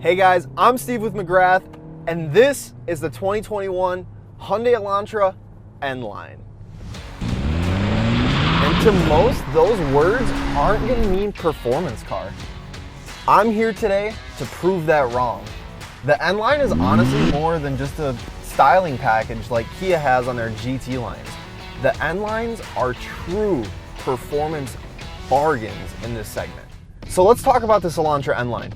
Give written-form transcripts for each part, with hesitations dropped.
Hey guys, I'm Steve with McGrath, and this is the 2021 Hyundai Elantra N-Line. And to most, those words aren't going to mean performance car. I'm here today to prove that wrong. The N-Line is honestly more than just a styling package like Kia has on their GT lines. The N-Lines are true performance bargains in this segment. So let's talk about this Elantra N-Line.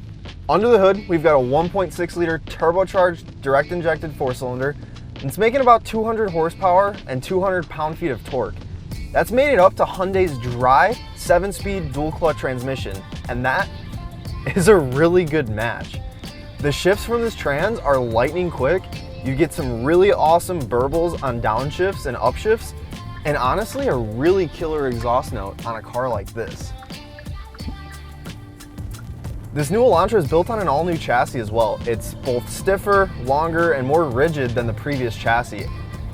Under the hood, we've got a 1.6 liter turbocharged direct injected 4-cylinder. It's making about 200 horsepower and 200 pound-feet of torque. That's made it up to Hyundai's dry 7-speed dual clutch transmission, and that is a really good match. The shifts from this trans are lightning quick. You get some really awesome burbles on downshifts and upshifts, and honestly a really killer exhaust note on a car like this. This new Elantra is built on an all-new chassis as well. It's both stiffer, longer, and more rigid than the previous chassis.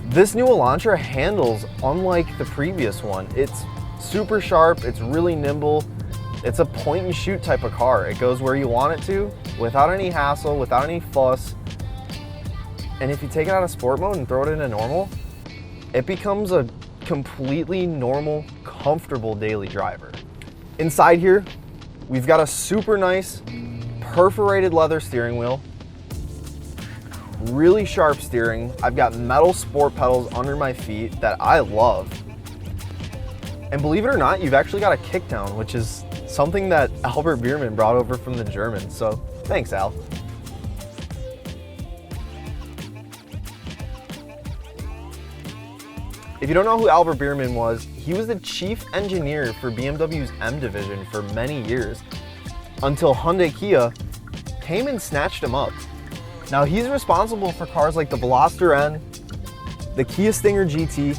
This new Elantra handles unlike the previous one. It's super sharp, it's really nimble. It's a point and shoot type of car. It goes where you want it to, without any hassle, without any fuss. And if you take it out of sport mode and throw it into normal, it becomes a completely normal, comfortable daily driver. Inside here, we've got a super nice perforated leather steering wheel, really sharp steering. I've got metal sport pedals under my feet that I love. And believe it or not, you've actually got a kickdown, which is something that Albert Biermann brought over from the Germans. So thanks, Al. If you don't know who Albert Biermann was, he was the chief engineer for BMW's M division for many years, until Hyundai Kia came and snatched him up. Now he's responsible for cars like the Veloster N, the Kia Stinger GT,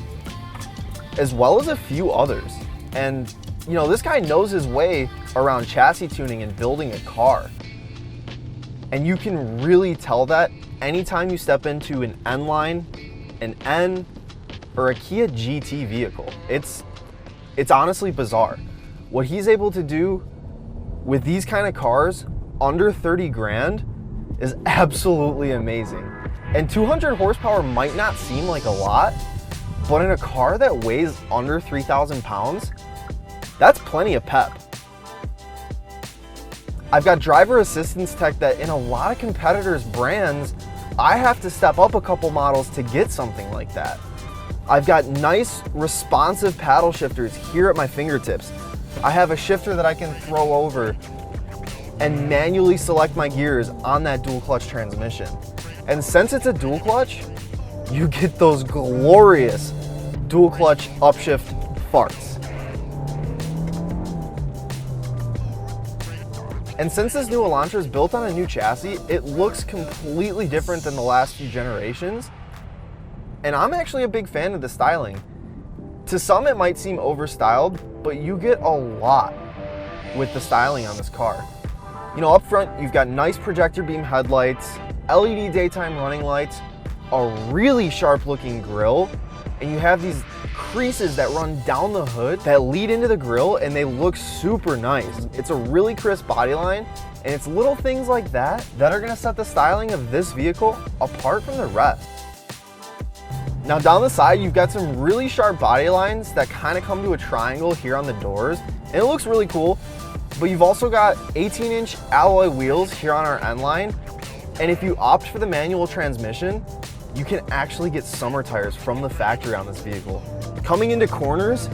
as well as a few others. And you know, this guy knows his way around chassis tuning and building a car. And you can really tell that anytime you step into an N-Line, an N, or a Kia GT vehicle. It's honestly bizarre. What he's able to do with these kind of cars under 30 grand is absolutely amazing. And 200 horsepower might not seem like a lot, but in a car that weighs under 3,000 pounds, that's plenty of pep. I've got driver assistance tech that in a lot of competitors' brands, I have to step up a couple models to get something like that. I've got nice, responsive paddle shifters here at my fingertips. I have a shifter that I can throw over and manually select my gears on that dual clutch transmission. And since it's a dual clutch, you get those glorious dual clutch upshift farts. And since this new Elantra is built on a new chassis, it looks completely different than the last few generations. And I'm actually a big fan of the styling. To some it might seem overstyled, but you get a lot with the styling on this car. You know, up front you've got nice projector beam headlights, LED daytime running lights, a really sharp looking grille, and you have these creases that run down the hood that lead into the grille, and they look super nice. It's a really crisp body line, and it's little things like that that are gonna set the styling of this vehicle apart from the rest. Now down the side, you've got some really sharp body lines that kind of come to a triangle here on the doors, and it looks really cool. But you've also got 18-inch alloy wheels here on our N-Line, and if you opt for the manual transmission, you can actually get summer tires from the factory on this vehicle. Coming into corners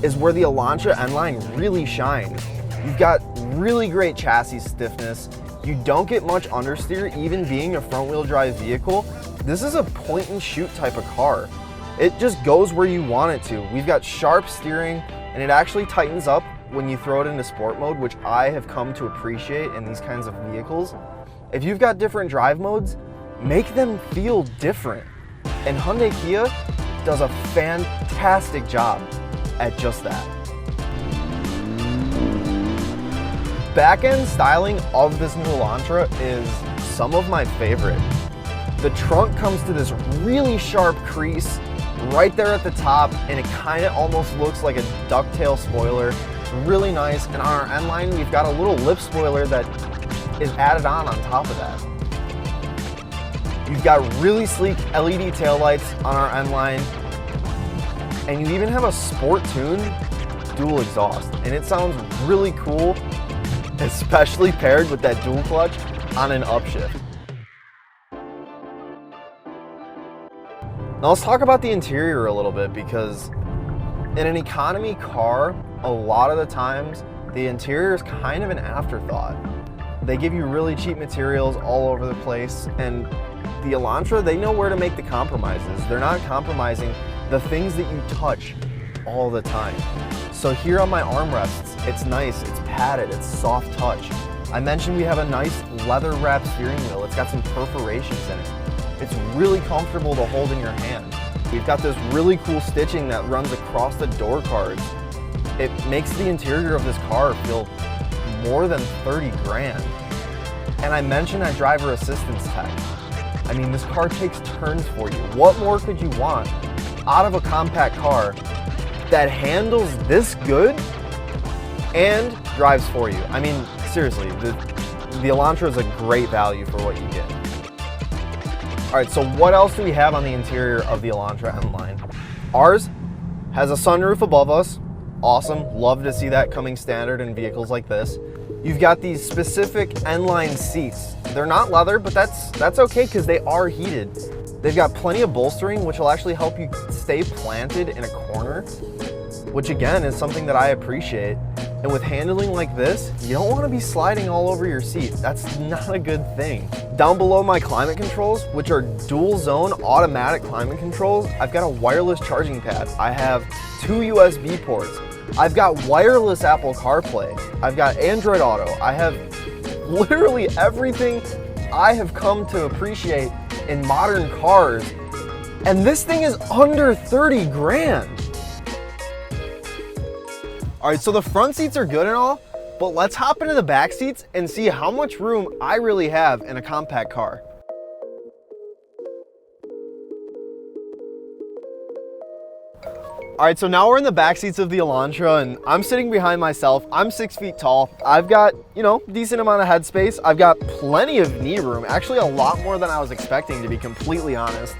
is where the Elantra N-Line really shines. You've got really great chassis stiffness. You don't get much understeer, even being a front-wheel drive vehicle. This is a point and shoot type of car. It just goes where you want it to. We've got sharp steering, and it actually tightens up when you throw it into sport mode, which I have come to appreciate in these kinds of vehicles. If you've got different drive modes, make them feel different. And Hyundai Kia does a fantastic job at just that. Back-end styling of this new Elantra is some of my favorite. The trunk comes to this really sharp crease right there at the top, and it kind of almost looks like a ducktail spoiler. It's really nice. And on our N-Line, we've got a little lip spoiler that is added on top of that. You've got really sleek LED taillights on our N-Line, and you even have a sport-tuned dual exhaust, and it sounds really cool, especially paired with that dual clutch on an upshift. Now let's talk about the interior a little bit, because in an economy car, a lot of the times, the interior is kind of an afterthought. They give you really cheap materials all over the place, and the Elantra, they know where to make the compromises. They're not compromising the things that you touch all the time. So here on my armrests, it's nice, it's padded, it's soft touch. I mentioned we have a nice leather wrapped steering wheel. It's got some perforations in it. It's really comfortable to hold in your hand. We've got this really cool stitching that runs across the door cards. It makes the interior of this car feel more than 30 grand. And I mentioned that driver assistance tech. I mean, this car takes turns for you. What more could you want out of a compact car that handles this good and drives for you? I mean, seriously, the Elantra is a great value for what you get. All right, so what else do we have on the interior of the Elantra N-Line? Ours has a sunroof above us. Awesome, love to see that coming standard in vehicles like this. You've got these specific N-Line seats. They're not leather, but that's okay because they are heated. They've got plenty of bolstering, which will actually help you stay planted in a corner, which again is something that I appreciate. And with handling like this, you don't want to be sliding all over your seat. That's not a good thing. Down below my climate controls, which are dual zone automatic climate controls, I've got a wireless charging pad. I have 2 USB ports. I've got wireless Apple CarPlay. I've got Android Auto. I have literally everything I have come to appreciate in modern cars. And this thing is under 30 grand. All right, so the front seats are good and all, but let's hop into the back seats and see how much room I really have in a compact car. All right, so now we're in the back seats of the Elantra, and I'm sitting behind myself. I'm 6 feet tall. I've got, decent amount of headspace. I've got plenty of knee room, actually a lot more than I was expecting, to be completely honest.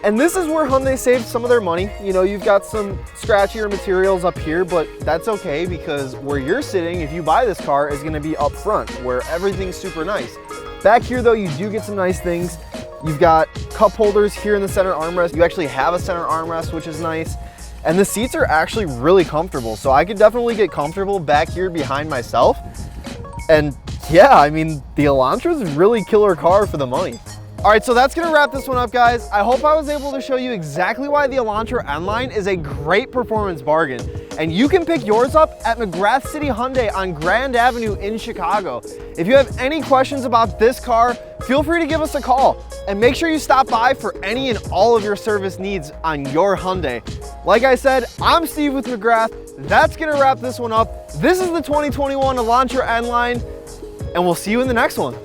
And this is where Hyundai saved some of their money. You've got some scratchier materials up here, but that's okay because where you're sitting, if you buy this car, is gonna be up front, where everything's super nice. Back here though, you do get some nice things. You've got cup holders here in the center armrest. You actually have a center armrest, which is nice. And the seats are actually really comfortable. So I could definitely get comfortable back here behind myself. And yeah, I mean, the Elantra is a really killer car for the money. All right, so that's gonna wrap this one up, guys. I hope I was able to show you exactly why the Elantra N-Line is a great performance bargain. And you can pick yours up at McGrath City Hyundai on Grand Avenue in Chicago. If you have any questions about this car, feel free to give us a call. And make sure you stop by for any and all of your service needs on your Hyundai. Like I said, I'm Steve with McGrath. That's gonna wrap this one up. This is the 2021 Elantra N-Line, and we'll see you in the next one.